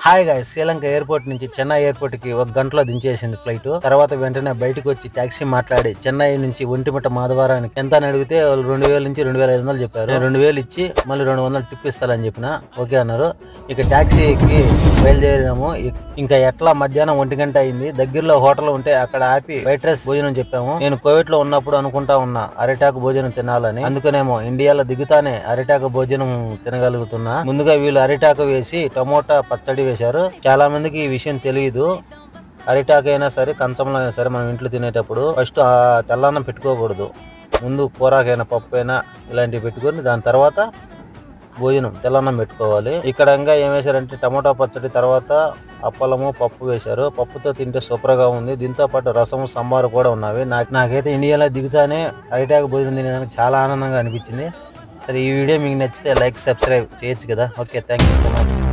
Hi guys, Sri Lanka airport నుంచి Chennai airport కి 1 గంటలో దించేసింది ఫ్లైట్. తర్వాత వెంటనే బయటకు వచ్చి టాక్సీ మాట్లాడి చెన్నై నుంచి ఒంటిమిట్ట మాధవరానికి ఎంత అని అడిగితే వాళ్ళు 2000 నుంచి 2500 చెప్పారు. నేను 2000 ఇచ్చి మళ్ళీ 200 టిప్ ఇస్తానని చెప్పిన. ఓకే అన్నారు. ఇక టాక్సీకి బయలుదేరినాము. ఇంకా ఎట్లా మధ్యాహ్నం 1 గంట అయింది. దగ్గరలో హోటల్ ఉంటే అక్కడ ఆపి వైట్ రైస్ భోజనం చెప్పాము. నేను కోవిడ్ లో ఉన్నప్పుడు అనుకుంటా ఉన్నా అరిటాకు భోజనం తినాలని. అందుకనేమో ఇండియాలో దిగుతానే అరిటాకు భోజనం తినగలుగుతున్నా. ముందుగా వీళ్ళు అరిటాకు వేసి టమోటా పచ్చడి వేశారు. చాలా మందికి ఈ విషయం తెలియదు. అరిటాకు అయినా సరే కంచంలో అయినా సరే మనం ఇంట్లో తినేటప్పుడు ఫస్ట్ తెల్లన్నం పెట్టుకోకూడదు. ముందు కూరకైనా పప్పు అయినా ఇలాంటివి పెట్టుకొని దాని తర్వాత భోజనం తెల్లన్నం పెట్టుకోవాలి. ఇక్కడ ఇంకా ఏం వేశారంటే టమోటా పచ్చడి, తర్వాత అప్పలము, పప్పు వేశారు. పప్పుతో తింటే సూపర్ గా ఉంది. దీంతో పాటు రసము, సాంబారు కూడా ఉన్నవి. నాకైతే ఇండియాలో దిగుతానే అరిటాకు భోజనం తినేదానికి చాలా ఆనందంగా అనిపించింది. సరే, ఈ వీడియో మీకు నచ్చితే లైక్, సబ్స్క్రైబ్ చేయొచ్చు కదా. Okay, thank you so much.